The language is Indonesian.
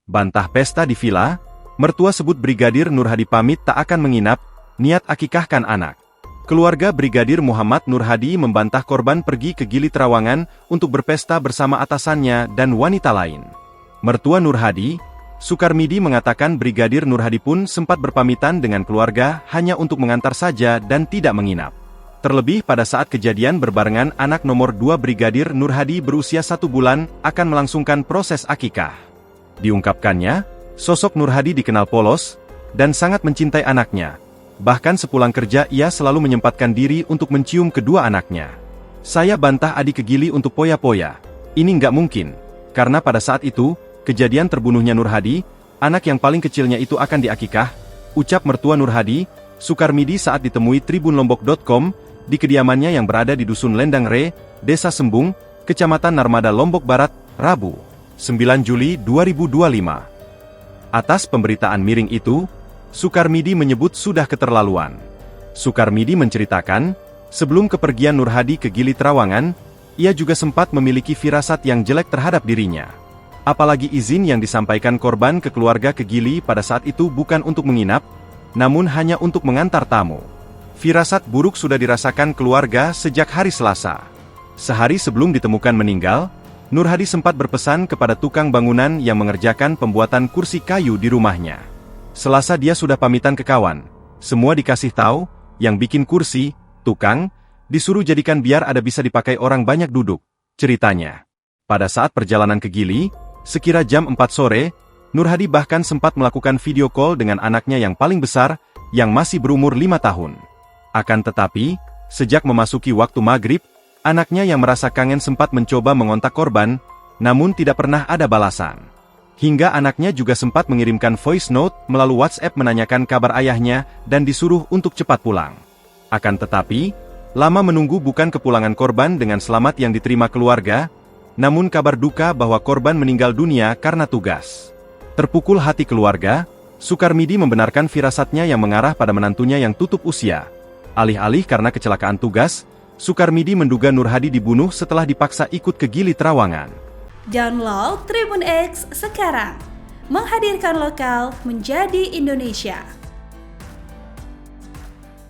Bantah pesta di villa, mertua sebut Brigadir Nur Hadi pamit tak akan menginap, niat akikahkan anak. Keluarga Brigadir Muhammad Nur Hadi membantah korban pergi ke Gili Trawangan untuk berpesta bersama atasannya dan wanita lain. Mertua Nur Hadi, Sukarmidi mengatakan Brigadir Nur Hadi pun sempat berpamitan dengan keluarga hanya untuk mengantar saja dan tidak menginap. Terlebih pada saat kejadian berbarengan anak nomor 2 Brigadir Nur Hadi berusia 1 bulan akan melangsungkan proses akikah. Diungkapkannya, sosok Nur Hadi dikenal polos dan sangat mencintai anaknya. Bahkan sepulang kerja ia selalu menyempatkan diri untuk mencium kedua anaknya. Saya bantah Adi ke Gili untuk poya-poya. Ini nggak mungkin, karena pada saat itu, kejadian terbunuhnya Nur Hadi, anak yang paling kecilnya itu akan diakikah, ucap mertua Nur Hadi, Sukarmidi saat ditemui tribunlombok.com, di kediamannya yang berada di Dusun Lendang Re, Desa Sembung, Kecamatan Narmada Lombok Barat, Rabu, 9 Juli 2025. Atas pemberitaan miring itu, Sukarmidi menyebut sudah keterlaluan. Sukarmidi menceritakan, sebelum kepergian Nur Hadi ke Gili Trawangan, ia juga sempat memiliki firasat yang jelek terhadap dirinya. Apalagi izin yang disampaikan korban ke keluarga ke Gili pada saat itu bukan untuk menginap, namun hanya untuk mengantar tamu. Firasat buruk sudah dirasakan keluarga sejak hari Selasa. Sehari sebelum ditemukan meninggal, Nur Hadi sempat berpesan kepada tukang bangunan yang mengerjakan pembuatan kursi kayu di rumahnya. Selasa dia sudah pamitan ke kawan. Semua dikasih tahu, yang bikin kursi, tukang, disuruh jadikan biar ada bisa dipakai orang banyak duduk, ceritanya. Pada saat perjalanan ke Gili, sekira jam 4 sore, Nur Hadi bahkan sempat melakukan video call dengan anaknya yang paling besar, yang masih berumur 5 tahun. Akan tetapi, sejak memasuki waktu maghrib, anaknya yang merasa kangen sempat mencoba mengontak korban, namun tidak pernah ada balasan. Hingga anaknya juga sempat mengirimkan voice note melalui WhatsApp menanyakan kabar ayahnya dan disuruh untuk cepat pulang. Akan tetapi, lama menunggu bukan kepulangan korban dengan selamat yang diterima keluarga, namun kabar duka bahwa korban meninggal dunia karena tugas. Terpukul hati keluarga, Sukarmidi membenarkan firasatnya yang mengarah pada menantunya yang tutup usia. Alih-alih karena kecelakaan tugas, Sukarmidi menduga Nur Hadi dibunuh setelah dipaksa ikut ke Gili Trawangan. Download Tribun X sekarang, menghadirkan lokal menjadi Indonesia.